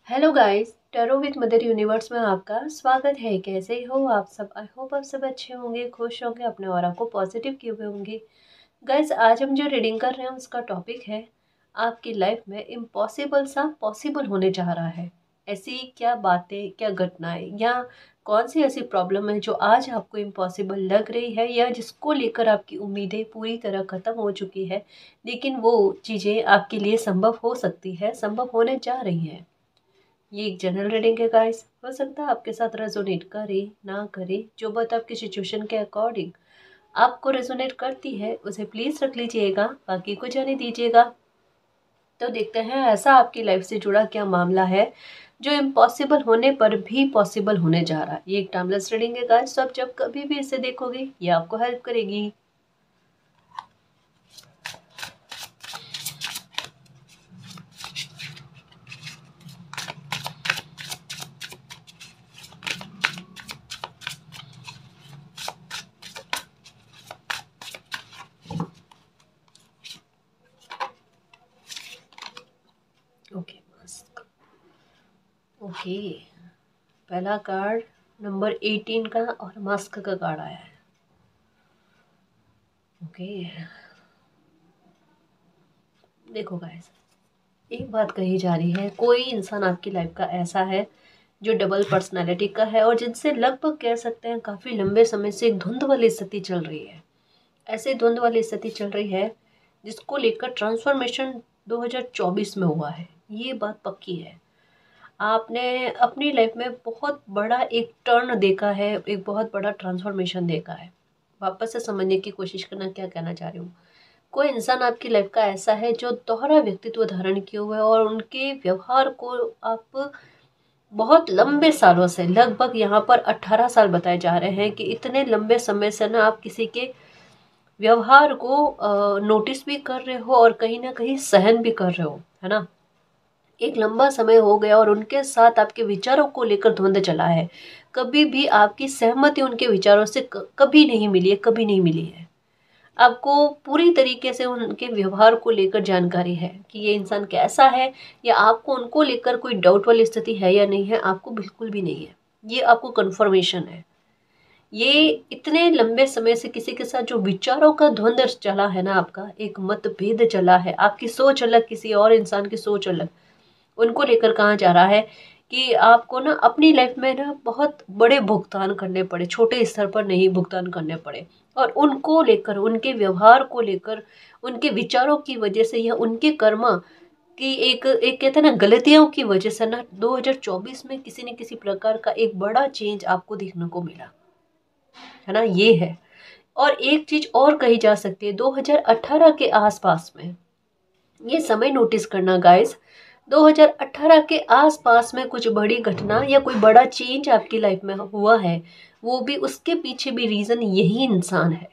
Hello guys, tarot with mother universe में आपका स्वागत है। कैसे हो आप सब? आई होप आप सब अच्छे होंगे, खुश होंगे, अपने ऑरा को पॉजिटिव किए हुए होंगे। गाइस, आज हम जो रीडिंग कर रहे हैं उसका टॉपिक है आपकी लाइफ में इम्पॉसिबल सा पॉसिबल होने जा रहा है। ऐसी क्या बातें, क्या घटनाएं या कौन सी ऐसी प्रॉब्लम है जो आज आपको इम्पॉसिबल लग रही है या जिसको लेकर आपकी उम्मीदें पूरी तरह ख़त्म हो चुकी है, लेकिन वो चीज़ें आपके लिए संभव हो सकती है, संभव होने जा रही है। ये एक जनरल रीडिंग है गाइस। हो सकता है आपके साथ रेजोनेट करे ना करे, जो बात आपकी सिचुएशन के अकॉर्डिंग आपको रेजोनेट करती है उसे प्लीज रख लीजिएगा, बाकी को जाने दीजिएगा। तो देखते हैं ऐसा आपकी लाइफ से जुड़ा क्या मामला है जो इम्पॉसिबल होने पर भी पॉसिबल होने जा रहा है। ये एक टाइमलेस रीडिंग है गाइस, तो आप जब कभी भी इसे देखोगे ये आपको हेल्प करेगी। ओके, मस्त। ओके, पहला कार्ड नंबर 18 का और मास्क का कार्ड आया है। ओके, देखो गाइस, एक बात कही जा रही है, कोई इंसान आपकी लाइफ का ऐसा है जो डबल पर्सनालिटी का है और जिनसे लगभग कह सकते हैं काफ़ी लंबे समय से एक धुंध वाली स्थिति चल रही है। ऐसे धुंध वाली स्थिति चल रही है जिसको लेकर ट्रांसफॉर्मेशन 2024 में हुआ है। ये बात पक्की है। आपने अपनी लाइफ में बहुत बड़ा एक टर्न देखा है, एक बहुत बड़ा ट्रांसफॉर्मेशन देखा है। वापस से समझने की कोशिश करना क्या कहना चाह रही हूँ। कोई इंसान आपकी लाइफ का ऐसा है जो दोहरा व्यक्तित्व धारण किए हुए है और उनके व्यवहार को आप बहुत लंबे सालों से, लगभग यहाँ पर 18 साल बताए जा रहे हैं कि इतने लंबे समय से ना आप किसी के व्यवहार को नोटिस भी कर रहे हो और कहीं ना कहीं सहन भी कर रहे हो, है ना। एक लंबा समय हो गया और उनके साथ आपके विचारों को लेकर द्वंद्व चला है। कभी भी आपकी सहमति उनके विचारों से कभी नहीं मिली है, कभी नहीं मिली है। आपको पूरी तरीके से उनके व्यवहार को लेकर जानकारी है कि ये इंसान कैसा है, या आपको उनको लेकर कोई डाउट वाली स्थिति है या नहीं है, आपको बिल्कुल भी नहीं है। ये आपको कंफर्मेशन है। ये इतने लंबे समय से किसी के साथ जो विचारों का द्वंद्व चला है ना, आपका एक मतभेद चला है, आपकी सोच अलग, किसी और इंसान की सोच अलग, उनको लेकर कहा जा रहा है कि आपको ना अपनी लाइफ में ना बहुत बड़े भुगतान करने पड़े, छोटे स्तर पर नहीं भुगतान करने पड़े। और उनको लेकर, उनके व्यवहार को लेकर, उनके विचारों की वजह से या उनके कर्म की एक एक कहते हैं ना गलतियों की वजह से ना 2024 में किसी न किसी प्रकार का एक बड़ा चेंज आपको देखने को मिला, है ना। ये है। और एक चीज और कही जा सकती है, 2018 के आसपास में ये समय नोटिस करना गाइस। 2018 के आसपास में कुछ बड़ी घटना या कोई बड़ा चेंज आपकी लाइफ में हुआ है, वो भी उसके पीछे भी रीजन यही इंसान है।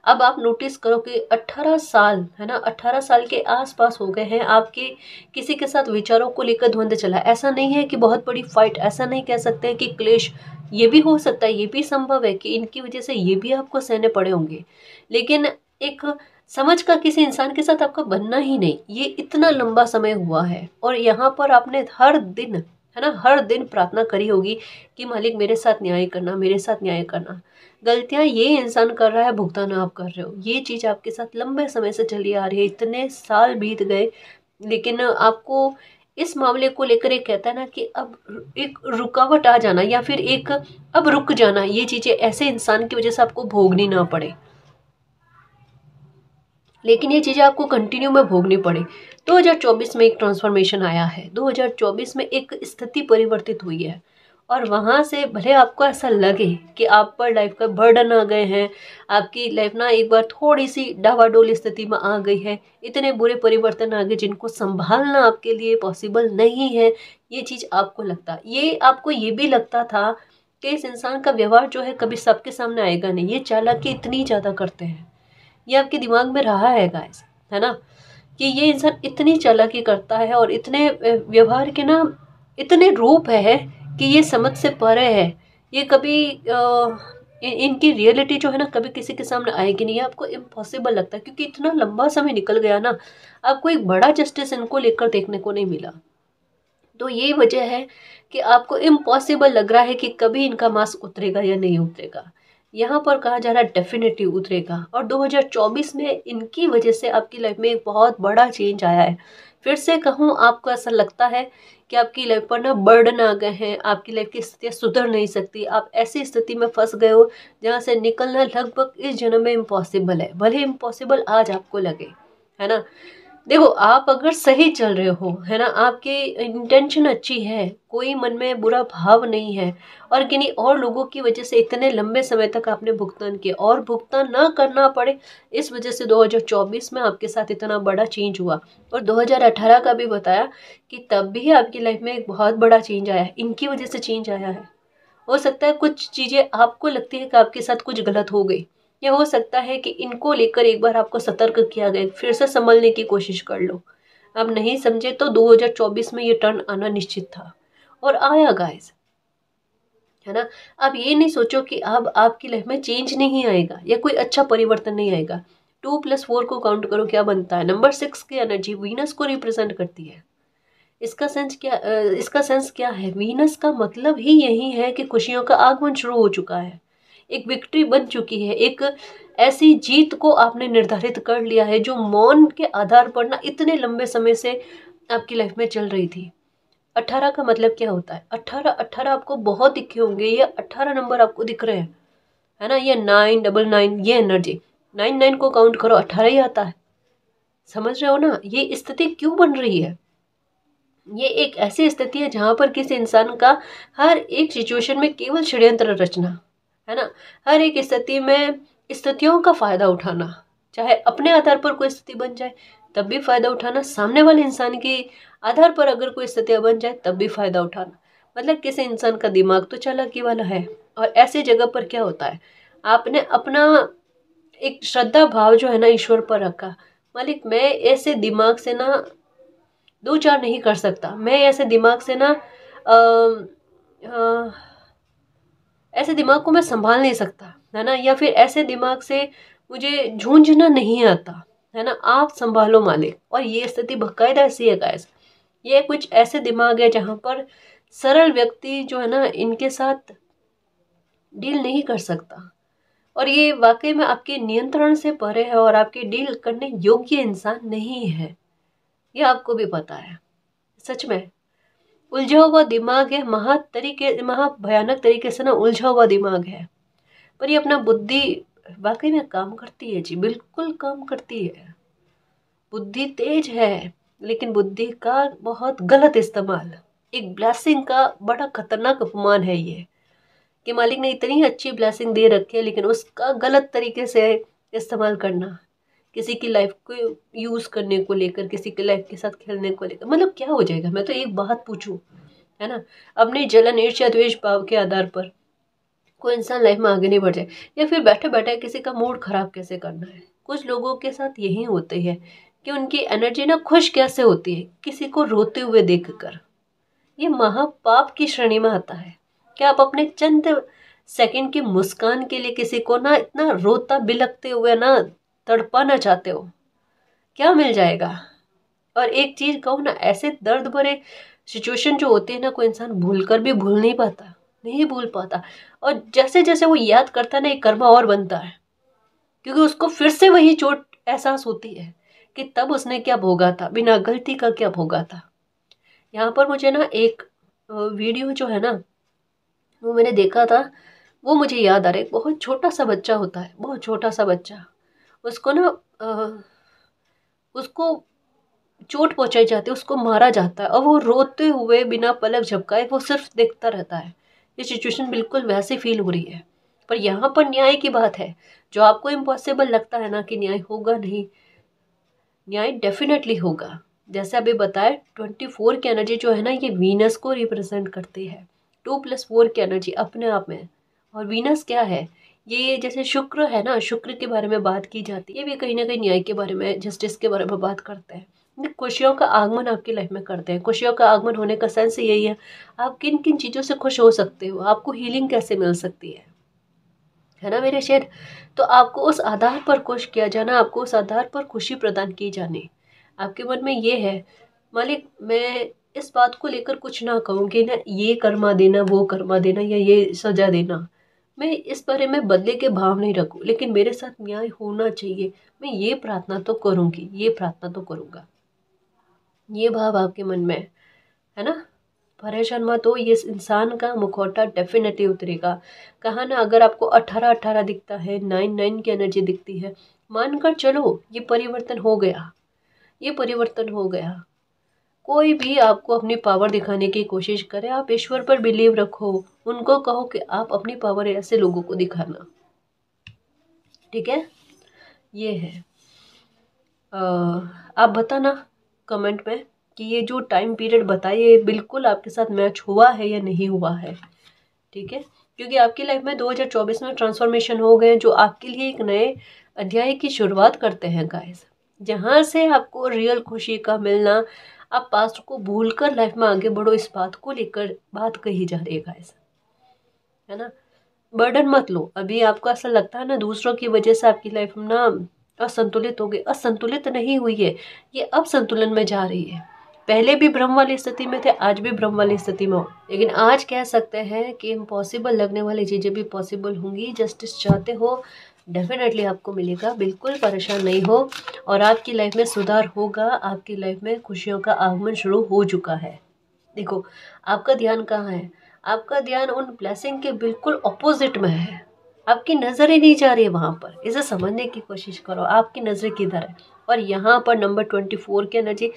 अब आप नोटिस करो कि 18 साल, है ना, 18 साल के आसपास हो गए हैं आपके किसी के साथ विचारों को लेकर द्वंद्व चला। ऐसा नहीं है कि बहुत बड़ी फाइट, ऐसा नहीं कह सकते हैं कि क्लेश। ये भी हो सकता है, ये भी संभव है कि इनकी वजह से ये भी आपको सहने पड़े होंगे, लेकिन एक समझ का किसी इंसान के साथ आपका बनना ही नहीं। ये इतना लंबा समय हुआ है और यहाँ पर आपने हर दिन, है ना, हर दिन प्रार्थना करी होगी कि मालिक मेरे साथ न्याय करना, मेरे साथ न्याय करना। गलतियां ये इंसान कर रहा है, भुगतान आप कर रहे हो। ये चीज़ आपके साथ लंबे समय से चली आ रही है, इतने साल बीत गए, लेकिन आपको इस मामले को लेकर एक कहता है ना कि अब एक रुकावट आ जाना या फिर एक अब रुक जाना, ये चीज़ें ऐसे इंसान की वजह से आपको भोगनी ना पड़े, लेकिन ये चीज़ें आपको कंटिन्यू में भोगनी पड़े। 2024 में एक ट्रांसफॉर्मेशन आया है, 2024 में एक स्थिति परिवर्तित हुई है और वहाँ से भले आपको ऐसा लगे कि आप पर लाइफ का बर्डन आ गए हैं, आपकी लाइफ ना एक बार थोड़ी सी डावाडोल स्थिति में आ गई है, इतने बुरे परिवर्तन आ गए जिनको संभालना आपके लिए पॉसिबल नहीं है। ये चीज़ आपको लगता, ये आपको ये भी लगता था कि इस इंसान का व्यवहार जो है कभी सबके सामने आएगा नहीं, ये चालाकी इतनी ज़्यादा करते हैं। ये आपके दिमाग में रहा है गाइस, है ना, कि ये इंसान इतनी चालाकी करता है और इतने व्यवहार के ना इतने रूप है कि ये समझ से परे है। ये कभी इनकी रियलिटी जो है ना कभी किसी के सामने आएगी नहीं, आपको इम्पॉसिबल लगता है क्योंकि इतना लंबा समय निकल गया ना, आपको एक बड़ा जस्टिस इनको लेकर देखने को नहीं मिला। तो यही वजह है कि आपको इम्पॉसिबल लग रहा है कि कभी इनका मास्क उतरेगा या नहीं उतरेगा। यहाँ पर कहा जा रहा है डेफिनेटली उतरेगा, और 2024 में इनकी वजह से आपकी लाइफ में एक बहुत बड़ा चेंज आया है। फिर से कहूँ, आपको ऐसा लगता है कि आपकी लाइफ पर ना बर्डन आ गए हैं, आपकी लाइफ की स्थितियाँ सुधर नहीं सकती, आप ऐसी स्थिति में फंस गए हो जहाँ से निकलना लगभग इस जन्म में इम्पॉसिबल है, भले इम्पॉसिबल आज आपको लगे, है ना। देखो, आप अगर सही चल रहे हो, है ना, आपकी इंटेंशन अच्छी है, कोई मन में बुरा भाव नहीं है, और किन्हीं और लोगों की वजह से इतने लंबे समय तक आपने भुगतान किया और भुगतान ना करना पड़े, इस वजह से 2024 में आपके साथ इतना बड़ा चेंज हुआ। और 2018 का भी बताया कि तब भी आपकी लाइफ में एक बहुत बड़ा चेंज आया है, इनकी वजह से चेंज आया है। हो सकता है कुछ चीज़ें आपको लगती है कि आपके साथ कुछ गलत हो गई, या हो सकता है कि इनको लेकर एक बार आपको सतर्क किया गया, फिर से संभलने की कोशिश कर लो। अब नहीं समझे तो 2024 में ये टर्न आना निश्चित था, और आया गाइस, है ना। अब ये नहीं सोचो कि अब आपकी लाइफ में चेंज नहीं आएगा या कोई अच्छा परिवर्तन नहीं आएगा। 2+4 को काउंट करो, क्या बनता है। नंबर 6 की एनर्जी वीनस को रिप्रेजेंट करती है। इसका सेंस क्या है। वीनस का मतलब ही यही है कि खुशियों का आगमन शुरू हो चुका है, एक विक्ट्री बन चुकी है, एक ऐसी जीत को आपने निर्धारित कर लिया है जो मौन के आधार पर ना इतने लंबे समय से आपकी लाइफ में चल रही थी। 18 का मतलब क्या होता है। 18 आपको बहुत दिखे होंगे, ये 18 नंबर आपको दिख रहे हैं, है ना। ये 999, ये एनर्जी 99 को काउंट करो, 18 ही आता है। समझ रहे हो ना, ये स्थिति क्यों बन रही है। ये एक ऐसी स्थिति है जहां पर किसी इंसान का हर एक सिचुएशन में केवल षड्यंत्र रचना, है ना। हर एक स्थिति में स्थितियों का फायदा उठाना, चाहे अपने आधार पर कोई स्थिति बन जाए तब भी फायदा उठाना, सामने वाले इंसान के आधार पर अगर कोई स्थितियां बन जाए तब भी फायदा उठाना। मतलब किसी इंसान का दिमाग तो चालाकी वाला है, और ऐसी जगह पर क्या होता है, आपने अपना एक श्रद्धा भाव जो है ना ईश्वर पर रखा। मालिक, मैं ऐसे दिमाग से ना दो चार नहीं कर सकता, मैं ऐसे दिमाग से ना ऐसे दिमाग को मैं संभाल नहीं सकता, है ना, या फिर ऐसे दिमाग से मुझे झूंझना नहीं आता, है ना, आप संभालो मालिक। और ये स्थिति बाकायदा ऐसी है गाइस, ये कुछ ऐसे दिमाग है जहां पर सरल व्यक्ति जो है ना इनके साथ डील नहीं कर सकता, और ये वाकई में आपके नियंत्रण से परे है और आपके डील करने योग्य इंसान नहीं है, ये आपको भी पता है। सच में उलझा हुआ दिमाग है, महा भयानक तरीके से ना उलझा हुआ दिमाग है, पर ये अपना बुद्धि वाकई में काम करती है जी, बिल्कुल काम करती है। बुद्धि तेज है, लेकिन बुद्धि का बहुत गलत इस्तेमाल एक ब्लेसिंग का बड़ा खतरनाक अपमान है ये, कि मालिक ने इतनी अच्छी ब्लेसिंग दे रखी है लेकिन उसका गलत तरीके से इस्तेमाल करना, किसी की लाइफ को यूज करने को लेकर, किसी की लाइफ के साथ खेलने को लेकर। मतलब क्या हो जाएगा। मैं तो एक बात पूछूं, है ना, अपने जलन ईर्ष्या द्वेष भाव के आधार पर कोई इंसान लाइफ में आगे नहीं बढ़ जाए, या फिर बैठे बैठे किसी का मूड खराब कैसे करना है। कुछ लोगों के साथ यही होते हैं कि उनकी एनर्जी ना खुश कैसे होती है किसी को रोते हुए देखकर। ये महापाप की श्रेणी में आता है। क्या आप अपने चंद सेकंड की मुस्कान के लिए किसी को ना इतना रोता बिलखते हुए ना तड़पाना चाहते हो। क्या मिल जाएगा। और एक चीज कहूँ ना, ऐसे दर्द भरे सिचुएशन जो होते हैं ना, कोई इंसान भूल कर भी भूल नहीं पाता, नहीं भूल पाता। और जैसे जैसे वो याद करता है ना, एक कर्मा और बनता है, क्योंकि उसको फिर से वही चोट एहसास होती है कि तब उसने क्या भोगा था, बिना गलती का क्या भोगा था। यहाँ पर मुझे ना एक वीडियो जो है ना वो मैंने देखा था, वो मुझे याद आ रहा है। बहुत छोटा सा बच्चा होता है, बहुत छोटा सा बच्चा, उसको ना उसको चोट पहुंचाई जाती है, उसको मारा जाता है, और वो रोते हुए बिना पलक झपकाए वो सिर्फ देखता रहता है। ये सिचुएशन बिल्कुल वैसे फील हो रही है। पर यहाँ पर न्याय की बात है। जो आपको इम्पॉसिबल लगता है ना कि न्याय होगा नहीं, न्याय डेफिनेटली होगा। जैसे अभी बताया, 24 की एनर्जी जो है ना ये वीनस को रिप्रेजेंट करती है। 2+4 की एनर्जी अपने आप में, और वीनस क्या है, ये जैसे शुक्र है ना, शुक्र के बारे में बात की जाती है, ये भी कहीं ना कहीं न्याय के बारे में, जस्टिस के बारे में बात करते हैं। ये खुशियों का आगमन आपकी लाइफ में करते हैं। खुशियों का आगमन होने का सेंस यही है, आप किन किन चीज़ों से खुश हो सकते हो, आपको हीलिंग कैसे मिल सकती है ना मेरे शेर। तो आपको उस आधार पर खुश किया जाना, आपको उस आधार पर खुशी प्रदान की जानी। आपके मन में ये है, मालिक मैं इस बात को लेकर कुछ ना कहूँ कि ना ये कर्मा देना, वो कर्मा देना या ये सजा देना। मैं इस बारे में बदले के भाव नहीं रखूँ, लेकिन मेरे साथ न्याय होना चाहिए। मैं ये प्रार्थना तो करूँगी, ये प्रार्थना तो करूँगा। ये भाव आपके मन में है ना? परेशान मत हो, ये इंसान का मुखौटा डेफिनेटली उतरेगा। कहा ना, अगर आपको 18-18 दिखता है, 9-9 की एनर्जी दिखती है, मानकर चलो ये परिवर्तन हो गया, ये परिवर्तन हो गया। कोई भी आपको अपनी पावर दिखाने की कोशिश करे, आप ईश्वर पर बिलीव रखो, उनको कहो कि आप अपनी पावर ऐसे लोगों को दिखाना। ठीक है, ये है। आप बताना कमेंट में कि ये जो टाइम पीरियड बताइए बिल्कुल आपके साथ मैच हुआ है या नहीं हुआ है। ठीक है, क्योंकि आपकी लाइफ में 2024 में ट्रांसफॉर्मेशन हो गए जो आपके लिए एक नए अध्याय की शुरुआत करते हैं गाइस, जहाँ से आपको रियल खुशी का मिलना। आप पास्ट को भूलकर लाइफ में आगे बढ़ो, इस बात को लेकर बात कही जा रही है गाइस, है ना? बर्डन मत लो। अभी आपको ऐसा लगता है ना दूसरों की वजह से आपकी लाइफ ना असंतुलित हो गई, असंतुलित नहीं हुई है, ये अब संतुलन में जा रही है। पहले भी भ्रम वाली स्थिति में थे, आज भी भ्रम वाली स्थिति में हो, लेकिन आज कह सकते हैं कि इम्पॉसिबल लगने वाली चीज़ें भी पॉसिबल होंगी। जस्टिस चाहते हो डेफिनेटली आपको मिलेगा, बिल्कुल परेशान नहीं हो। और आपकी लाइफ में सुधार होगा, आपकी लाइफ में खुशियों का आगमन शुरू हो चुका है। देखो, आपका ध्यान कहाँ है? आपका ध्यान उन ब्लेसिंग के बिल्कुल ऑपोजिट में है। आपकी नज़रें नहीं जा रही है वहाँ पर, इसे समझने की कोशिश करो, आपकी नज़रें किधर है। और यहाँ पर नंबर 24 की एनर्जी,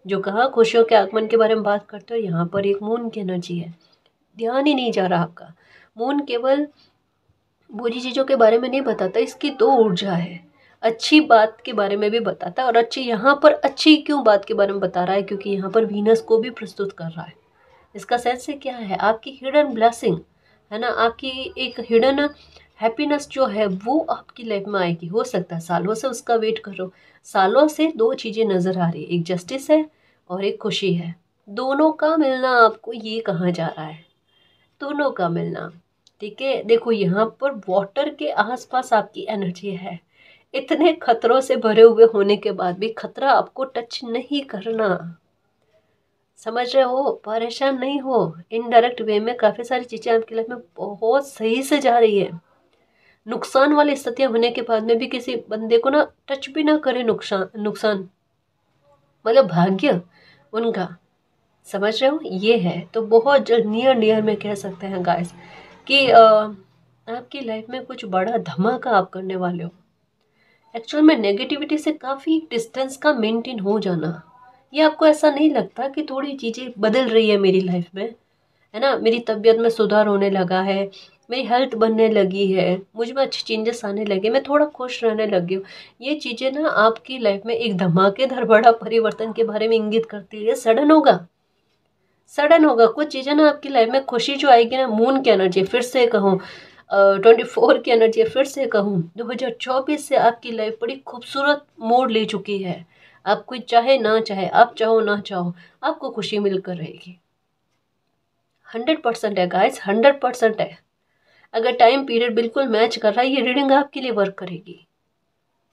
जो कहा खुशियों के आगमन के बारे में बात करते हो, यहाँ पर एक मून की एनर्जी है। ध्यान ही नहीं जा रहा आपका। मून केवल बुरी चीज़ों के बारे में नहीं बताता, इसकी दो ऊर्जा है। अच्छी बात के बारे में भी बताता है, और अच्छी यहाँ पर अच्छी क्यों बात के बारे में बता रहा है, क्योंकि यहाँ पर वीनस को भी प्रस्तुत कर रहा है। इसका सेंस से क्या है? आपकी हिडन ब्लेसिंग है ना, आपकी एक हिडन हैप्पीनेस जो है वो आपकी लाइफ में आएगी। हो सकता है सालों से उसका वेट करो, सालों से दो चीज़ें नज़र आ रही है, एक जस्टिस है और एक खुशी है। दोनों का मिलना आपको ये कहा जा रहा है, दोनों का मिलना। ठीक है, देखो यहाँ पर वाटर के आसपास आपकी एनर्जी है। इतने खतरों से भरे हुए होने के बाद भी खतरा आपको टच नहीं करना। समझ रहे हो? परेशान नहीं हो। इनडायरेक्ट वे में काफ़ी सारी चीज़ें आपकी लाइफ में बहुत सही से जा रही है। नुकसान वाली स्थितियां होने के बाद में भी किसी बंदे को ना टच भी ना करे नुकसान नुकसान, मतलब भाग्य उनका। समझ रहे हो? ये है। तो बहुत जल्द नियर नियर में कह सकते हैं गाइस कि आपकी लाइफ में कुछ बड़ा धमाका आप करने वाले हो। एक्चुअल में नेगेटिविटी से काफ़ी डिस्टेंस का मेंटेन हो जाना, ये आपको ऐसा नहीं लगता कि थोड़ी चीज़ें बदल रही है मेरी लाइफ में, है ना? मेरी तबीयत में सुधार होने लगा है, मेरी हेल्थ बनने लगी है, मुझ में अच्छे चेंजेस आने लगे, मैं थोड़ा खुश रहने लगी हूँ। ये चीज़ें ना आपकी लाइफ में एक धमाकेदार बड़ा परिवर्तन के बारे में इंगित करती है। सडन होगा, सडन होगा कुछ चीज़ें ना आपकी लाइफ में। खुशी जो आएगी ना, मून की एनर्जी फिर से कहूँ, 24 की एनर्जी फिर से कहूँ, 2024 से आपकी लाइफ बड़ी खूबसूरत मोड़ ले चुकी है। आप कोई चाहे ना चाहे, आप चाहो ना चाहो, आपको खुशी मिलकर रहेगी। 100% है गाइस, 100% है। अगर टाइम पीरियड बिल्कुल मैच कर रहा है, ये रीडिंग आपके लिए वर्क करेगी।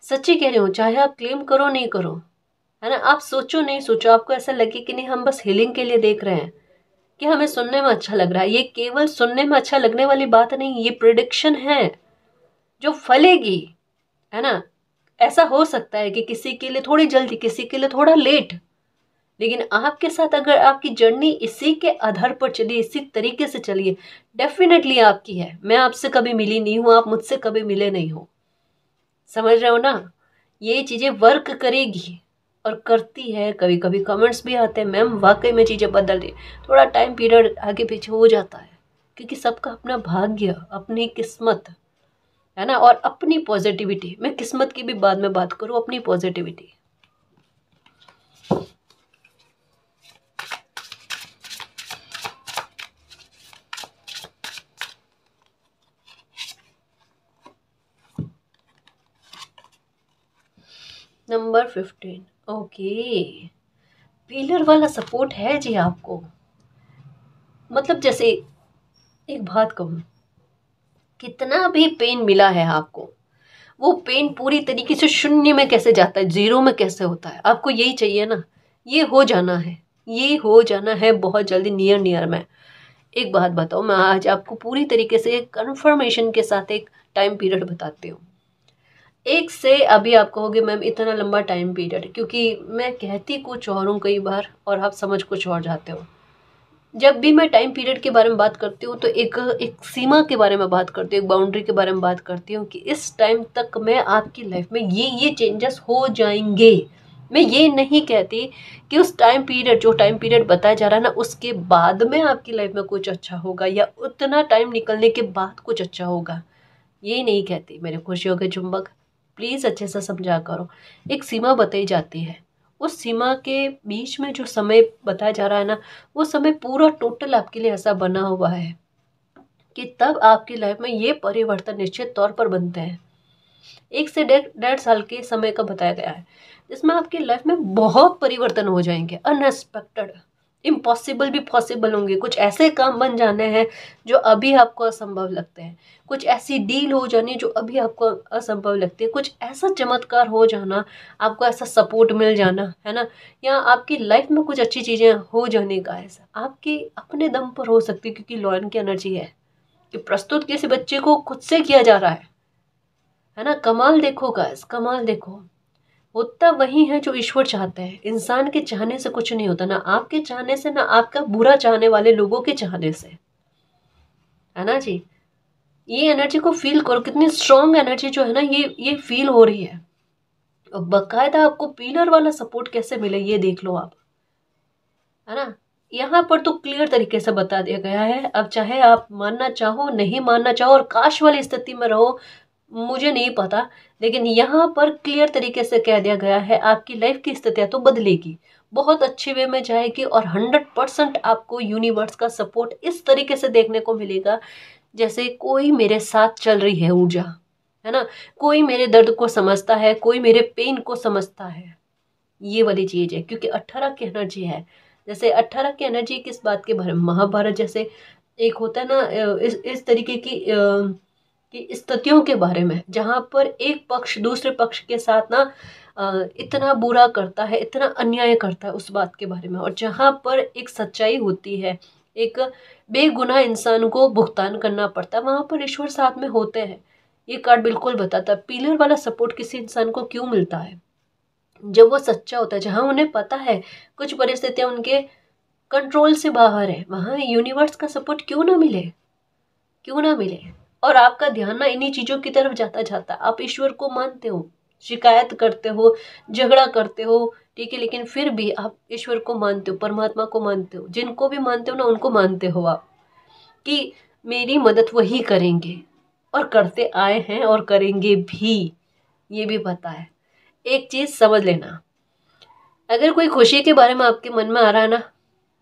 सच्ची कह रही हूँ, चाहे आप क्लेम करो नहीं करो, है ना? आप सोचो नहीं सोचो, आपको ऐसा लगे कि नहीं हम बस हीलिंग के लिए देख रहे हैं, कि हमें सुनने में अच्छा लग रहा है, ये केवल सुनने में अच्छा लगने वाली बात नहीं, ये प्रिडिक्शन है जो फलेगी, है ना? ऐसा हो सकता है कि किसी के लिए थोड़ी जल्दी, किसी के लिए थोड़ा लेट, लेकिन आपके साथ अगर आपकी जर्नी इसी के आधार पर चली, इसी तरीके से चलिए, डेफिनेटली आपकी है। मैं आपसे कभी मिली नहीं हूँ, आप मुझसे कभी मिले नहीं हो। समझ रहे हो ना? ये चीज़ें वर्क करेगी और करती है। कभी कभी कमेंट्स भी आते हैं, मैम वाकई में चीज़ें बदल रही, थोड़ा टाइम पीरियड आगे पीछे हो जाता है, क्योंकि सबका अपना भाग्य, अपनी किस्मत, है ना? और अपनी पॉजिटिविटी। मैं किस्मत की भी बाद में बात करूँ, अपनी पॉजिटिविटी। Number 15, okay. पिलर वाला सपोर्ट है जी आपको। मतलब जैसे एक बात कहूँ, कितना भी पेन मिला है आपको, वो पेन पूरी तरीके से शून्य में कैसे जाता है, जीरो में कैसे होता है, आपको यही चाहिए ना, ये हो जाना है। ये हो जाना है बहुत जल्दी, नियर नियर में। एक बात बताओ, मैं आज आपको पूरी तरीके से कंफर्मेशन के साथ एक टाइम पीरियड बताती हूँ। एक से अभी आप कहोगे मैम इतना लंबा टाइम पीरियड, क्योंकि मैं कहती कुछ और हूँ कई बार और आप समझ कुछ और जाते हो। जब भी मैं टाइम पीरियड के बारे में बात करती हूँ तो एक एक सीमा के बारे में बात करती हूँ, एक बाउंड्री के बारे में बात करती हूँ कि इस टाइम तक में आपकी लाइफ में ये चेंजेस हो जाएंगे। मैं ये नहीं कहती कि उस टाइम पीरियड, जो टाइम पीरियड बताया जा रहा है ना, उसके बाद में आपकी लाइफ में कुछ अच्छा होगा या उतना टाइम निकलने के बाद कुछ अच्छा होगा, ये नहीं कहती मेरे खुशियों के चुंबक। प्लीज़ अच्छे से समझा करो। एक सीमा बताई जाती है, उस सीमा के बीच में जो समय बताया जा रहा है ना, वो समय पूरा टोटल आपके लिए ऐसा बना हुआ है कि तब आपकी लाइफ में ये परिवर्तन निश्चित तौर पर बनते हैं। 1 से 1.5 साल के समय का बताया गया है, जिसमें आपकी लाइफ में बहुत परिवर्तन हो जाएंगे, अनएक्सपेक्टेड, इम्पॉसिबल भी पॉसिबल होंगे। कुछ ऐसे काम बन जाने हैं जो अभी आपको असंभव लगते हैं, कुछ ऐसी डील हो जानी जो अभी आपको असंभव लगती है, कुछ ऐसा चमत्कार हो जाना, आपको ऐसा सपोर्ट मिल जाना, है ना, या आपकी लाइफ में कुछ अच्छी चीज़ें हो जाने का, ऐसा आपके अपने दम पर हो सकती है, क्योंकि लॉयन की एनर्जी है कि प्रस्तुत किसी बच्चे को खुद से किया जा रहा है ना। कमाल देखो गाइस, कमाल देखो। होता वही है जो ईश्वर चाहते हैं। इंसान के चाहने से कुछ नहीं होता, ना आपके चाहने से, ना आपका बुरा चाहने वाले लोगों के चाहने से, है ना जी। ये एनर्जी को फील करो, कितनी स्ट्रॉन्ग एनर्जी जो है ना, ये फील हो रही है। और बकायदा आपको पिलर वाला सपोर्ट कैसे मिले ये देख लो आप, है ना। यहाँ पर तो क्लियर तरीके से बता दिया गया है। अब चाहे आप मानना चाहो, नहीं मानना चाहो, और काश वाली स्थिति में रहो, मुझे नहीं पता, लेकिन यहाँ पर क्लियर तरीके से कह दिया गया है आपकी लाइफ की स्थितियाँ तो बदलेगी, बहुत अच्छे वे में जाएगी, और 100% आपको यूनिवर्स का सपोर्ट इस तरीके से देखने को मिलेगा जैसे कोई मेरे साथ चल रही है ऊर्जा, है ना। कोई मेरे दर्द को समझता है, कोई मेरे पेन को समझता है, ये वाली चीज है। क्योंकि 18 की एनर्जी है, जैसे 18 की एनर्जी किस बात के बारे में, महाभारत जैसे एक होता है ना, इस तरीके की स्थितियों के बारे में, जहाँ पर एक पक्ष दूसरे पक्ष के साथ ना इतना बुरा करता है, इतना अन्याय करता है, उस बात के बारे में। और जहाँ पर एक सच्चाई होती है, एक बेगुनाह इंसान को भुगतान करना पड़ता है, वहाँ पर ईश्वर साथ में होते हैं। ये कार्ड बिल्कुल बताता है पिलर वाला सपोर्ट किसी इंसान को क्यों मिलता है, जब वो सच्चा होता है, जहाँ उन्हें पता है कुछ परिस्थितियां उनके कंट्रोल से बाहर है, वहाँ यूनिवर्स का सपोर्ट क्यों ना मिले, क्यों ना मिले। और आपका ध्यान ना इन्हीं चीजों की तरफ जाता जाता, आप ईश्वर को मानते हो, शिकायत करते हो, झगड़ा करते हो, ठीक है, लेकिन फिर भी आप ईश्वर को मानते हो, परमात्मा को मानते हो, जिनको भी मानते हो ना उनको मानते हो आप, कि मेरी मदद वही करेंगे, और करते आए हैं और करेंगे भी, ये भी पता है। एक चीज समझ लेना, अगर कोई खुशी के बारे में आपके मन में आ रहा है ना,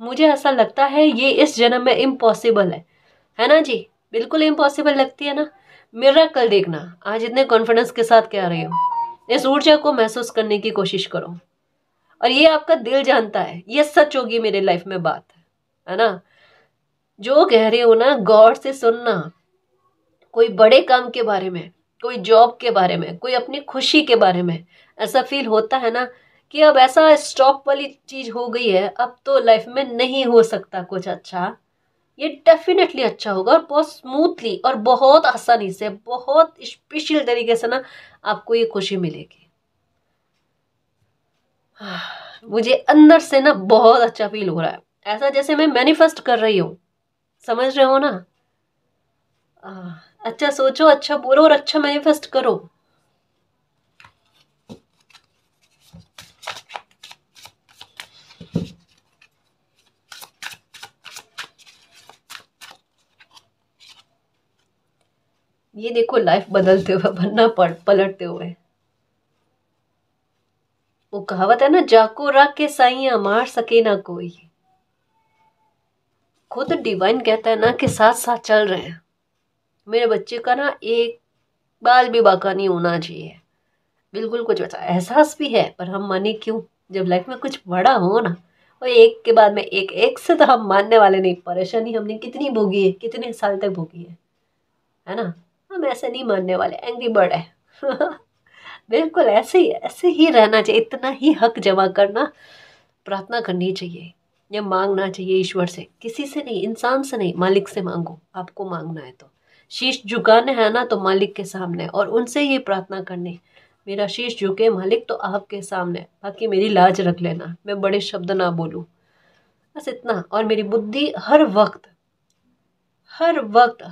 मुझे ऐसा लगता है ये इस जन्म में इम्पॉसिबल है ना जी, बिल्कुल इम्पॉसिबल लगती है ना। मिरेकल देखना, आज इतने कॉन्फिडेंस के साथ कह रही हो, इस ऊर्जा को महसूस करने की कोशिश करो, और ये आपका दिल जानता है, ये सच होगी मेरे लाइफ में बात, है ना। जो कह रहे हो ना गौर से सुनना, कोई बड़े काम के बारे में, कोई जॉब के बारे में, कोई अपनी खुशी के बारे में, ऐसा फील होता है ना कि अब ऐसा स्टॉप वाली चीज हो गई है, अब तो लाइफ में नहीं हो सकता कुछ अच्छा, ये डेफिनेटली अच्छा होगा, और बहुत स्मूथली और बहुत आसानी से, बहुत स्पेशल तरीके से ना आपको ये खुशी मिलेगी। मुझे अंदर से ना बहुत अच्छा फील हो रहा है, ऐसा जैसे मैं मैनिफेस्ट कर रही हूँ, समझ रहे हो ना। अच्छा सोचो, अच्छा बोलो, और अच्छा मैनिफेस्ट करो। ये देखो लाइफ बदलते हुए, बनना पलटते हुए। वो कहावत है ना, जाको रख के साइया मार सके ना कोई, खुद डिवाइन कहता है ना कि साथ साथ चल रहे हैं। मेरे बच्चे का ना एक बाल भी बाका नहीं होना चाहिए, बिल्कुल कुछ बचा, एहसास भी है, पर हम माने क्यों, जब लाइफ में कुछ बड़ा हो ना, और एक के बाद में एक, एक से तो हम मानने वाले नहीं। परेशानी हमने कितनी भोगी है, कितने साल तक भोगी है ना। हम ऐसे नहीं मानने वाले, एंग्री बर्ड है। बिल्कुल ऐसे ही रहना चाहिए, इतना ही हक जमा करना, प्रार्थना करनी चाहिए या मांगना चाहिए ईश्वर से, किसी से नहीं, इंसान से नहीं, मालिक से मांगो। आपको मांगना है तो शीश झुकाना है ना, तो मालिक के सामने, और उनसे ये प्रार्थना करनी, मेरा शीश झुके मालिक तो आपके सामने, बाकी मेरी लाज रख लेना, मैं बड़े शब्द ना बोलूं, बस इतना। और मेरी बुद्धि हर वक्त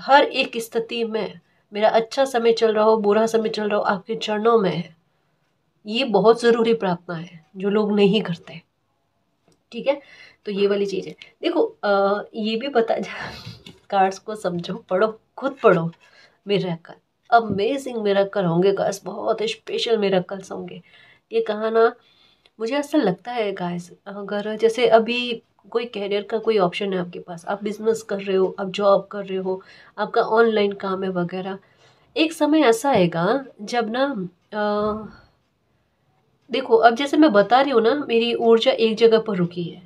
हर एक स्थिति में, मेरा अच्छा समय चल रहा हो बुरा समय चल रहा हो, आपके चरणों में है। ये बहुत ज़रूरी प्रार्थना है जो लोग नहीं करते। ठीक है, तो ये वाली चीज़ है। देखो ये भी पता कार्ड्स को समझो, पढ़ो, खुद पढ़ो। मिरेकल, अमेजिंग मिरेकल होंगे गाइस, बहुत स्पेशल मिरेकल्स होंगे। ये कहा ना, मुझे ऐसा लगता है गाइस, अगर जैसे अभी कोई कैरियर का कोई ऑप्शन है आपके पास, आप बिजनेस कर रहे हो, आप जॉब कर रहे हो, आपका ऑनलाइन काम है वगैरह, एक समय ऐसा आएगा जब ना देखो, अब जैसे मैं बता रही हूँ ना, मेरी ऊर्जा एक जगह पर रुकी है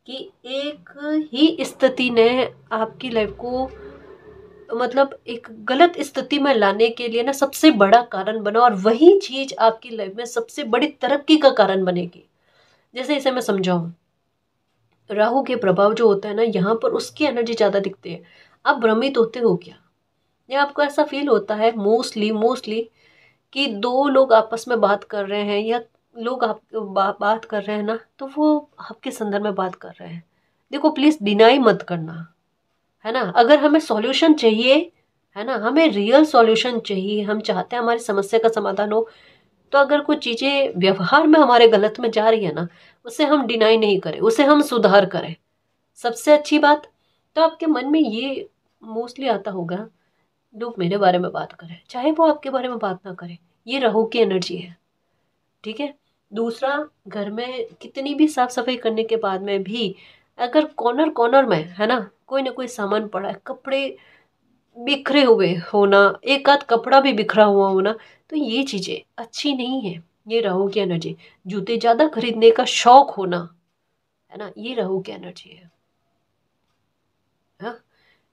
कि एक ही स्थिति ने आपकी लाइफ को मतलब एक गलत स्थिति में लाने के लिए ना सबसे बड़ा कारण बना, और वही चीज आपकी लाइफ में सबसे बड़ी तरक्की का कारण बनेगी। जैसे इसे मैं समझाऊं, राहु के प्रभाव जो होता है ना, यहाँ पर उसकी एनर्जी ज्यादा दिखती है। आप भ्रमित होते हो क्या, या आपको ऐसा फील होता है मोस्टली कि दो लोग आपस में बात कर रहे हैं, या लोग आप बात कर रहे हैं ना, तो वो आपके संदर्भ में बात कर रहे हैं। देखो प्लीज डिनाई मत करना, है ना। अगर हमें सॉल्यूशन चाहिए, है ना, हमें रियल सॉल्यूशन चाहिए, हम चाहते हैं हमारी समस्या का समाधान हो, तो अगर कुछ चीज़ें व्यवहार में हमारे गलत में जा रही है ना, उसे हम डिनाई नहीं करें, उसे हम सुधार करें। सबसे अच्छी बात, तो आपके मन में ये मोस्टली आता होगा, लोग मेरे बारे में बात करें, चाहे वो आपके बारे में बात ना करें, ये राहु की एनर्जी है। ठीक है, दूसरा, घर में कितनी भी साफ सफाई करने के बाद में भी अगर कॉर्नर कॉर्नर में, है ना, कोई ना कोई सामान पड़ा है, कपड़े बिखरे हुए होना, एक आध कपड़ा भी बिखरा हुआ होना, तो ये चीजें अच्छी नहीं है। ये राहु की एनर्जी। जूते ज्यादा खरीदने का शौक होना, है ना, ये राहु की एनर्जी है। हाँ,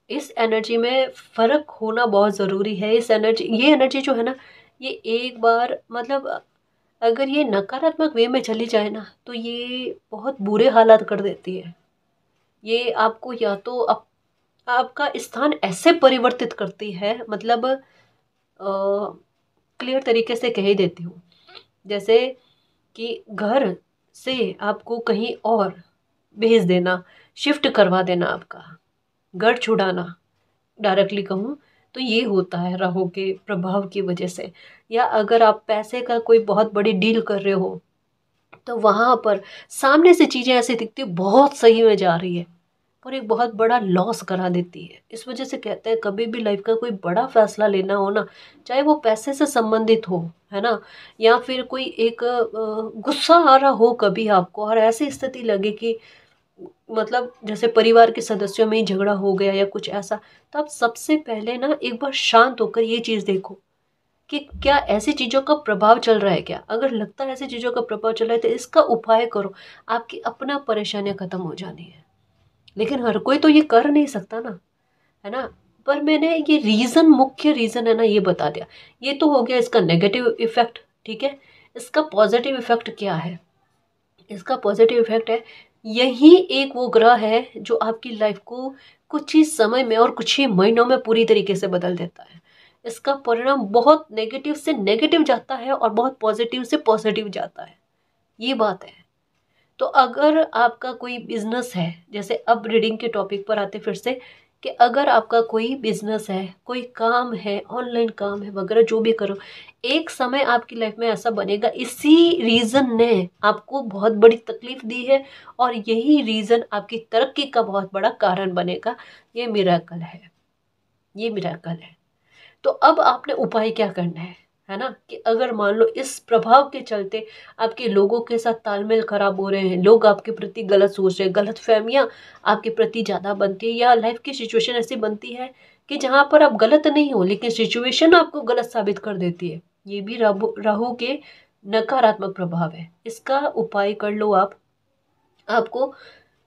इस एनर्जी में फर्क होना बहुत जरूरी है। इस एनर्जी, ये एनर्जी जो है ना, ये एक बार मतलब अगर ये नकारात्मक वे में चली जाए ना, तो ये बहुत बुरे हालात कर देती है। ये आपको या तो आपका स्थान ऐसे परिवर्तित करती है, मतलब क्लियर तरीके से कह ही देती हूँ, जैसे कि घर से आपको कहीं और भेज देना, शिफ्ट करवा देना, आपका घर छुड़ाना, डायरेक्टली कहूँ तो ये होता है राहु के प्रभाव की वजह से। या अगर आप पैसे का कोई बहुत बड़ी डील कर रहे हो, तो वहां पर सामने से चीजें ऐसे दिखती बहुत सही में जा रही है, पर एक बहुत बड़ा लॉस करा देती है। इस वजह से कहते हैं कभी भी लाइफ का कोई बड़ा फैसला लेना हो ना, चाहे वो पैसे से संबंधित हो, है ना, या फिर कोई एक गुस्सा आ रहा हो कभी आपको, और ऐसी स्थिति लगे कि मतलब जैसे परिवार के सदस्यों में ही झगड़ा हो गया या कुछ ऐसा, तो आप सबसे पहले ना एक बार शांत होकर ये चीज़ देखो कि क्या ऐसी चीज़ों का प्रभाव चल रहा है क्या। अगर लगता है ऐसी चीज़ों का प्रभाव चल रहा है, तो इसका उपाय करो, आपकी अपना परेशानियां खत्म हो जानी है। लेकिन हर कोई तो ये कर नहीं सकता ना, है ना। पर मैंने ये रीज़न, मुख्य रीज़न है ना, ये बता दिया। ये तो हो गया इसका नेगेटिव इफेक्ट। ठीक है, इसका पॉजिटिव इफेक्ट क्या है। इसका पॉजिटिव इफेक्ट है, यही एक वो ग्रह है जो आपकी लाइफ को कुछ ही समय में और कुछ ही महीनों में पूरी तरीके से बदल देता है। इसका परिणाम बहुत नेगेटिव से नेगेटिव जाता है और बहुत पॉजिटिव से पॉजिटिव जाता है, ये बात है। तो अगर आपका कोई बिजनेस है, जैसे अब रीडिंग के टॉपिक पर आते फिर से, कि अगर आपका कोई बिजनेस है, कोई काम है, ऑनलाइन काम है वगैरह, जो भी करो, एक समय आपकी लाइफ में ऐसा बनेगा, इसी रीज़न ने आपको बहुत बड़ी तकलीफ दी है, और यही रीज़न आपकी तरक्की का बहुत बड़ा कारण बनेगा। ये मिरेकल है। तो अब आपने उपाय क्या करना है ना, कि अगर मान लो इस प्रभाव के चलते आपके लोगों के साथ तालमेल खराब हो रहे हैं, लोग आपके प्रति गलत सोच रहे हैं, गलत फहमियाँ आपके प्रति ज़्यादा बनती है, या लाइफ की सिचुएशन ऐसी बनती है कि जहाँ पर आप गलत नहीं हो लेकिन सिचुएशन आपको गलत साबित कर देती है, ये भी राहु के नकारात्मक प्रभाव है। इसका उपाय कर लो आप। आपको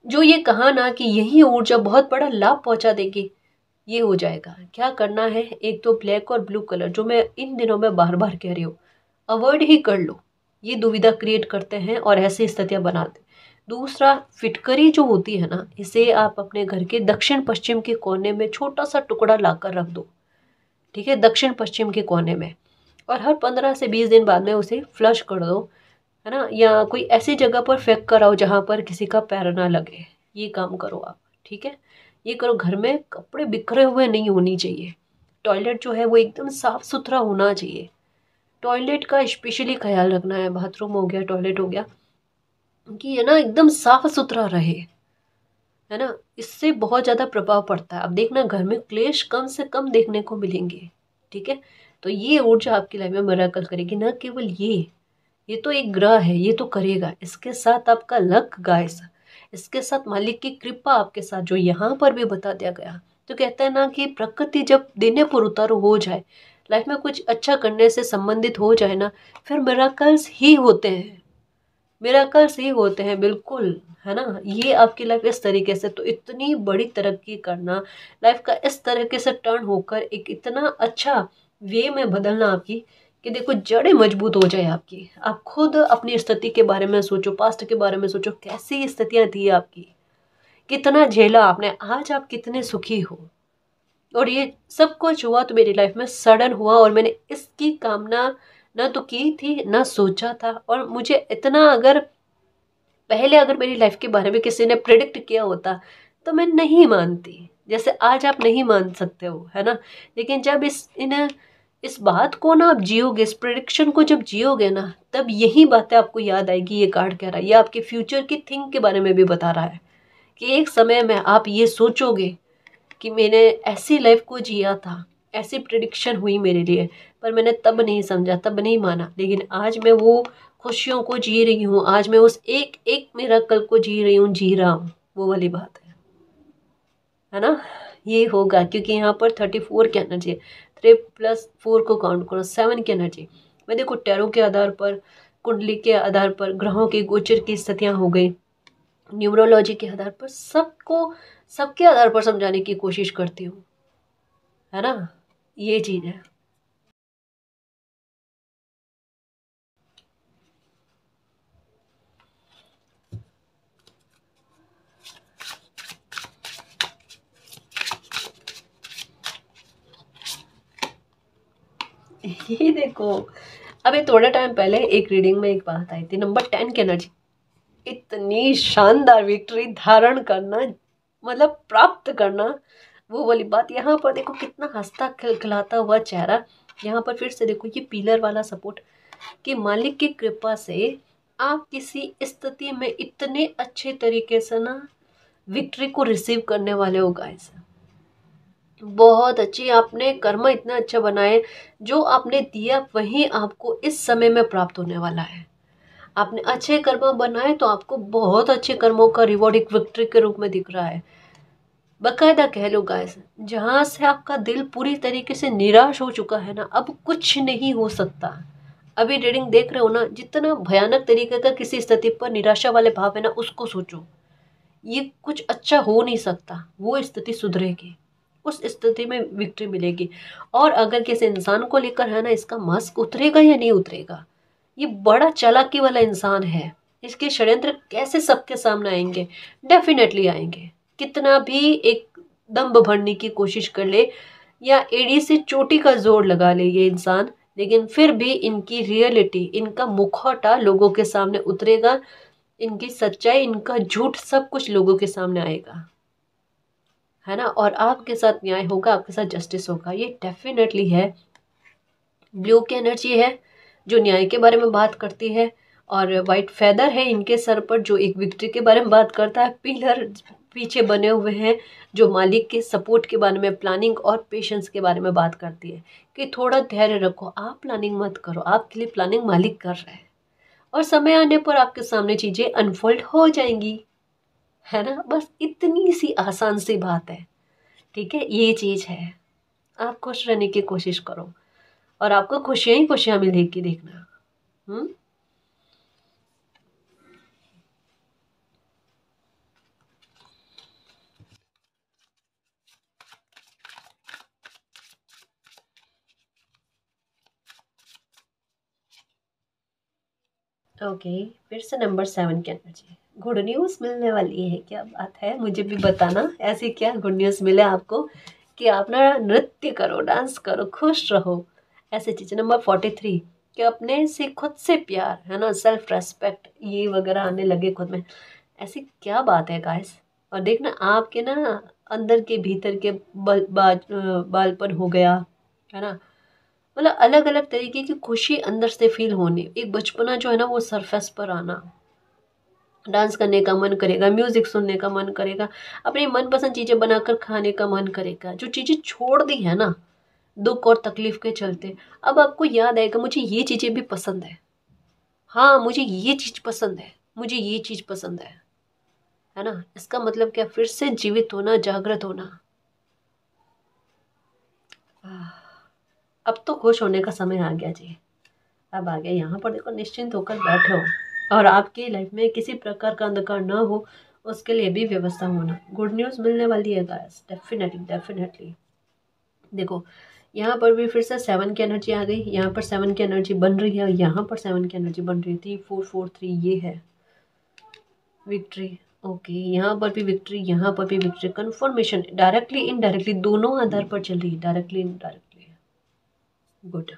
जो ये कहा ना कि यही ऊर्जा बहुत बड़ा लाभ पहुंचा देगी, ये हो जाएगा। क्या करना है, एक तो ब्लैक और ब्लू कलर, जो मैं इन दिनों में बार बार कह रही हूँ, अवॉइड ही कर लो। ये दुविधा क्रिएट करते हैं और ऐसी स्थितियां बनाते। दूसरा, फिटकरी जो होती है ना, इसे आप अपने घर के दक्षिण पश्चिम के कोने में छोटा सा टुकड़ा लाकर रख दो, ठीक है, दक्षिण पश्चिम के कोने में। और हर 15 से 20 दिन बाद में उसे फ्लश कर दो, है ना, या कोई ऐसी जगह पर फेंक कर आओ जहाँ पर किसी का पैर ना लगे। ये काम करो आप, ठीक है। ये करो। घर में कपड़े बिखरे हुए नहीं होनी चाहिए। टॉयलेट जो है वो एकदम साफ सुथरा होना चाहिए। टॉयलेट का स्पेशली ख्याल रखना है, बाथरूम हो गया, टॉयलेट हो गया, कि ये ना एकदम साफ सुथरा रहे, है ना। इससे बहुत ज़्यादा प्रभाव पड़ता है। अब देखना, घर में क्लेश कम से कम देखने को मिलेंगे, ठीक है। तो ये ऊर्जा आपकी लाइफ में मिरेकल करेगी। न केवल ये तो एक ग्रह है, ये तो करेगा, इसके साथ आपका लक गाइस, इसके साथ मालिक की कृपा आपके साथ, जो यहाँ पर भी बता दिया गया। तो कहते हैं ना कि प्रकृति जब देने पर उतारू हो जाए, लाइफ में कुछ अच्छा करने से संबंधित हो जाए ना, फिर मिराकल्स ही होते हैं, मिराकल्स ही होते हैं, बिल्कुल, है ना। ये आपकी लाइफ इस तरीके से, तो इतनी बड़ी तरक्की करना, लाइफ का इस तरीके से टर्न होकर एक इतना अच्छा वे में बदलना आपकी, कि देखो जड़ें मजबूत हो जाए आपकी। आप खुद अपनी स्थिति के बारे में सोचो, पास्ट के बारे में सोचो, कैसी स्थितियां थी आपकी, कितना झेला आपने, आज आप कितने सुखी हो। और ये सब कुछ हुआ तो मेरी लाइफ में सडन हुआ, और मैंने इसकी कामना ना तो की थी ना सोचा था। और मुझे इतना, अगर पहले अगर मेरी लाइफ के बारे में किसी ने प्रिडिक्ट किया होता तो मैं नहीं मानती, जैसे आज आप नहीं मान सकते हो, है ना। लेकिन जब इस बात को ना आप जियोगे, इस प्रिडिक्शन को जब जियोगे ना, तब यही बातें आपको याद आएगी। ये कार्ड कह रहा है, ये आपके फ्यूचर की थिंक के बारे में भी बता रहा है, कि एक समय में आप ये सोचोगे कि मैंने ऐसी लाइफ को जिया था, ऐसी प्रिडिक्शन हुई मेरे लिए, पर मैंने तब नहीं समझा, तब नहीं माना, लेकिन आज मैं वो खुशियों को जी रही हूँ, आज मैं उस एक एक मिरेकल को जी रही हूँ, जी रहा हूँ, वो वाली बात है ना। ये होगा, क्योंकि यहाँ पर 34 की एनर्जी है। 3 + 4 को काउंट करो, 7 की एनर्जी। मैं देखो टैरो के आधार पर, कुंडली के आधार पर, ग्रहों के गोचर की स्थितियाँ हो गई, न्यूमरोलॉजी के आधार पर, सबको सबके आधार पर समझाने की कोशिश करती हूँ, है ना। ये चीज है। ये देखो, अभी थोड़े टाइम पहले एक रीडिंग में एक बात आई थी, नंबर 10 की एनर्जी। इतनी शानदार विक्ट्री धारण करना, मतलब प्राप्त करना, वो वाली बात। यहाँ पर देखो कितना हंसता खिलखिलाता हुआ चेहरा। यहाँ पर फिर से देखो ये पिलर वाला सपोर्ट, कि मालिक की कृपा से आप किसी स्थिति में इतने अच्छे तरीके से ना विक्ट्री को रिसीव करने वाले हो गाइस। बहुत अच्छी, आपने कर्म इतना अच्छा बनाए, जो आपने दिया वही आपको इस समय में प्राप्त होने वाला है। आपने अच्छे कर्म बनाए तो आपको बहुत अच्छे कर्मों का रिवॉर्ड एक विक्ट्री के रूप में दिख रहा है। बकायदा कह लो गाइस, जहां से आपका दिल पूरी तरीके से निराश हो चुका है ना, अब कुछ नहीं हो सकता। अभी रीडिंग देख रहे हो ना, जितना भयानक तरीके का किसी स्थिति पर निराशा वाले भाव है ना, उसको सोचो, ये कुछ अच्छा हो नहीं सकता, वो स्थिति सुधरेगी, उस स्थिति में विक्ट्री मिलेगी। और अगर किसी इंसान को लेकर है ना, इसका मास्क उतरेगा या नहीं उतरेगा, ये बड़ा चालाकी वाला इंसान है। इसके षड्यंत्र कैसे सबके सामने आएंगे, डेफिनेटली आएंगे। कितना भी एक दम्भ भरने की कोशिश कर ले, या एड़ी से चोटी का जोर लगा ले ये इंसान, लेकिन फिर भी इनकी रियलिटी, इनका मुखौटा लोगों के सामने उतरेगा, इनकी सच्चाई, इनका झूठ, सब कुछ लोगों के सामने आएगा, है ना। और आपके साथ न्याय होगा, आपके साथ जस्टिस होगा, ये डेफिनेटली है। ब्लू की एनर्जी है, जो न्याय के बारे में बात करती है, और वाइट फेदर है इनके सर पर, जो एक विक्ट्री के बारे में बात करता है। पिलर पीछे बने हुए हैं, जो मालिक के सपोर्ट के बारे में, प्लानिंग और पेशेंस के बारे में बात करती है, कि थोड़ा धैर्य रखो, आप प्लानिंग मत करो, आपके लिए प्लानिंग मालिक कर रहा है, और समय आने पर आपके सामने चीजें अनफोल्ड हो जाएंगी, है ना। बस इतनी सी आसान सी बात है, ठीक है। ये चीज है, आप खुश रहने की कोशिश करो, और आपको खुशियां ही खुशियां मिलेगी, देखना। हम्म। ओके, फिर से नंबर 7 की एनर्जी। गुड न्यूज़ मिलने वाली है, क्या बात है, मुझे भी बताना ऐसी क्या गुड न्यूज़ मिले आपको कि आप ना नृत्य करो, डांस करो, खुश रहो, ऐसी चीज़ें। नंबर 43 कि अपने से खुद से प्यार है ना, सेल्फ रेस्पेक्ट ये वगैरह आने लगे खुद में। ऐसी क्या बात है गाइस। और देखना आपके ना अंदर के भीतर के बालपन हो गया है ना, मतलब अलग अलग तरीके की खुशी अंदर से फील होनी, एक बचपना जो है ना वो सरफेस पर आना। डांस करने का मन करेगा, म्यूजिक सुनने का मन करेगा, अपनी मनपसंद चीजें बनाकर खाने का मन करेगा। जो चीजें छोड़ दी है ना दुख और तकलीफ के चलते, अब आपको याद आएगा मुझे ये चीजें भी पसंद है, हाँ मुझे ये चीज पसंद है, मुझे ये चीज पसंद है ना। इसका मतलब क्या, फिर से जीवित होना, जागृत होना। अब तो खुश होने का समय आ गया जी। अब आ गया, यहाँ पर देखो निश्चिंत होकर बैठो और आपकी लाइफ में किसी प्रकार का अंधकार ना हो उसके लिए भी व्यवस्था होना। गुड न्यूज़ मिलने वाली है गाइस, डेफिनेटली डेफिनेटली। देखो यहाँ पर भी फिर से 7 की एनर्जी आ गई, यहाँ पर 7 की एनर्जी बन रही है, यहाँ पर 7 की एनर्जी बन रही थी। 443 ये है विक्ट्री। ओके, यहाँ पर भी विक्ट्री, यहाँ पर भी विक्ट्री। कन्फर्मेशन डायरेक्टली इनडायरेक्टली दोनों आधार पर चल रही है, directly indirectly. Good.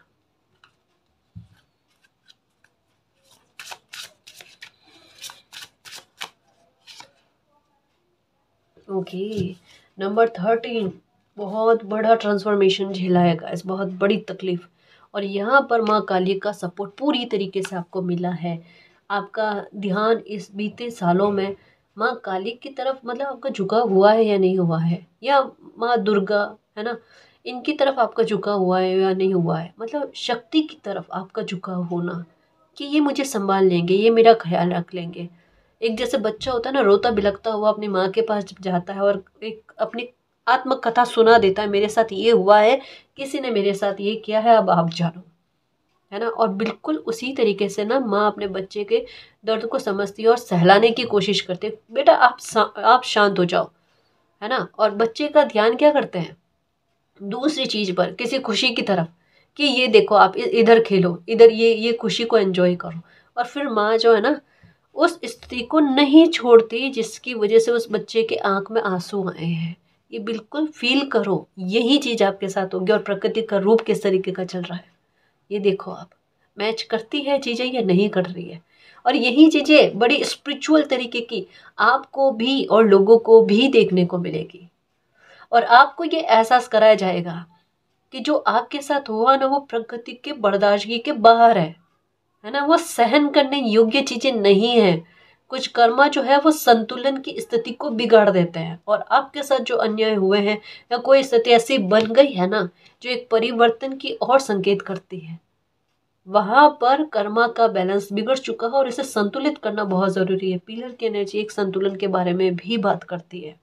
Okay, number 13 बहुत बड़ा ट्रांसफॉर्मेशन झेला है गाइस, बहुत बड़ी तकलीफ। और यहाँ पर माँ काली का सपोर्ट पूरी तरीके से आपको मिला है। आपका ध्यान इस बीते सालों में माँ काली की तरफ मतलब आपका झुकाव हुआ है या नहीं हुआ है, या माँ दुर्गा है ना इनकी तरफ आपका झुकाव हुआ है या नहीं हुआ है, मतलब शक्ति की तरफ आपका झुकाव होना कि ये मुझे संभाल लेंगे, ये मेरा ख्याल रख लेंगे। एक जैसे बच्चा होता है ना रोता बिलखता हुआ अपनी माँ के पास जाता है और एक अपनी आत्मकथा सुना देता है, मेरे साथ ये हुआ है, किसी ने मेरे साथ ये किया है, अब आप जानो, है ना। और बिल्कुल उसी तरीके से ना माँ अपने बच्चे के दर्द को समझती है और सहलाने की कोशिश करती है, बेटा आप शांत हो जाओ, है ना। और बच्चे का ध्यान क्या करते हैं दूसरी चीज पर, किसी खुशी की तरफ, कि ये देखो आप इधर खेलो, इधर ये खुशी को एंजॉय करो। और फिर माँ जो है ना उस स्थिति को नहीं छोड़ती जिसकी वजह से उस बच्चे के आंख में आंसू आए हैं। ये बिल्कुल फील करो, यही चीज आपके साथ होगी। और प्रकृति का रूप किस तरीके का चल रहा है ये देखो आप, मैच करती है चीजें या नहीं कर रही है। और यही चीजें बड़ी स्पिरिचुअल तरीके की आपको भी और लोगों को भी देखने को मिलेगी। और आपको ये एहसास कराया जाएगा कि जो आपके साथ हुआ ना वो प्रकृति के बर्दाश्त के बाहर है ना, वो सहन करने योग्य चीजें नहीं है। कुछ कर्मा जो है वो संतुलन की स्थिति को बिगाड़ देते हैं, और आपके साथ जो अन्याय हुए हैं या कोई स्थिति ऐसी बन गई है ना जो एक परिवर्तन की ओर संकेत करती है, वहां पर कर्मा का बैलेंस बिगड़ चुका है और इसे संतुलित करना बहुत जरूरी है। पिलर की एनर्जी एक संतुलन के बारे में भी बात करती है।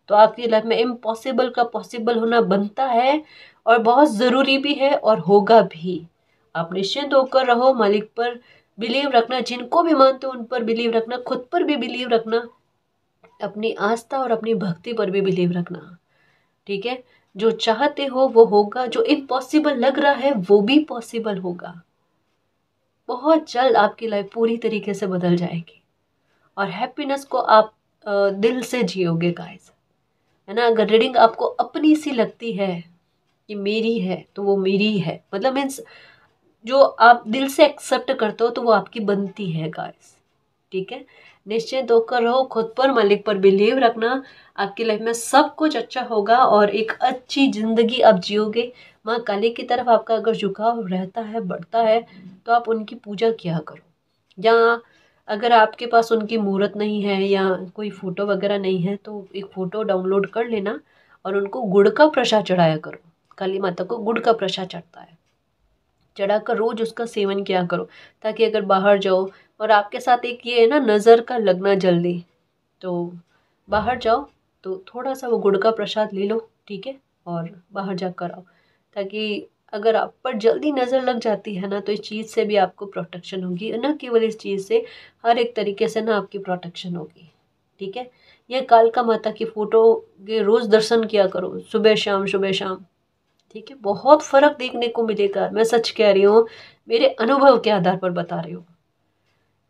तो आपकी लाइफ में इम्पॉसिबल का पॉसिबल होना बनता है और बहुत ज़रूरी भी है और होगा भी। आप निश्चिंत होकर रहो, मालिक पर बिलीव रखना, जिनको भी मानते हो उन पर बिलीव रखना, खुद पर भी बिलीव रखना, अपनी आस्था और अपनी भक्ति पर भी बिलीव रखना। ठीक है, जो चाहते हो वो होगा, जो इम्पॉसिबल लग रहा है वो भी पॉसिबल होगा। बहुत जल्द आपकी लाइफ पूरी तरीके से बदल जाएगी और हैप्पीनेस को आप दिल से जियोगे गाइस, है ना। अगर रीडिंग आपको अपनी सी लगती है कि मेरी है तो वो मेरी है, मतलब मीन्स जो आप दिल से एक्सेप्ट करते हो तो वो आपकी बनती है गाइस। ठीक है, निश्चिंत होकर रहो, खुद पर मालिक पर बिलीव रखना, आपकी लाइफ में सब कुछ अच्छा होगा और एक अच्छी जिंदगी आप जियोगे। माँ काली की तरफ आपका अगर झुकाव रहता है, बढ़ता है, तो आप उनकी पूजा किया करो। या अगर आपके पास उनकी मूर्त नहीं है या कोई फ़ोटो वगैरह नहीं है तो एक फ़ोटो डाउनलोड कर लेना और उनको गुड़ का प्रसाद चढ़ाया करो। काली माता को गुड़ का प्रसाद चढ़ता है, चढ़ाकर रोज उसका सेवन किया करो, ताकि अगर बाहर जाओ, और आपके साथ एक ये है ना नज़र का लगना जल्दी, तो बाहर जाओ तो थोड़ा सा वो गुड़ का प्रसाद ले लो, ठीक है, और बाहर जाकर आओ, ताकि अगर आप पर जल्दी नज़र लग जाती है ना तो इस चीज़ से भी आपको प्रोटेक्शन होगी, न केवल इस चीज़ से, हर एक तरीके से ना आपकी प्रोटेक्शन होगी। ठीक है, यह कालका माता की फ़ोटो के रोज़ दर्शन किया करो, सुबह शाम सुबह शाम। ठीक है, बहुत फ़र्क देखने को मिलेगा, मैं सच कह रही हूँ, मेरे अनुभव के आधार पर बता रही हूँ।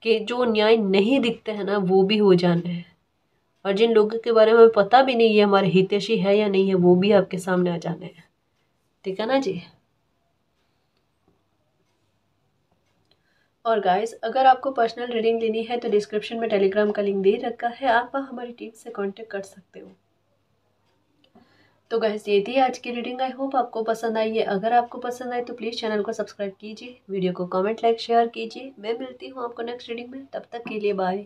कि जो न्याय नहीं दिखते हैं ना वो भी हो जाना है, और जिन लोगों के बारे में पता भी नहीं ये हमारे हितैषी है या नहीं है वो भी आपके सामने आ जाने हैं। ठीक है ना जी। और गाइस, अगर आपको पर्सनल रीडिंग लेनी है तो डिस्क्रिप्शन में टेलीग्राम का लिंक दे रखा है, आप हमारी टीम से कांटेक्ट कर सकते हो। तो गाइस, ये थी आज की रीडिंग। आई होप आपको पसंद आई है। अगर आपको पसंद आई तो प्लीज़ चैनल को सब्सक्राइब कीजिए, वीडियो को कमेंट लाइक शेयर कीजिए। मैं मिलती हूँ आपको नेक्स्ट रीडिंग में, तब तक के लिए बाय।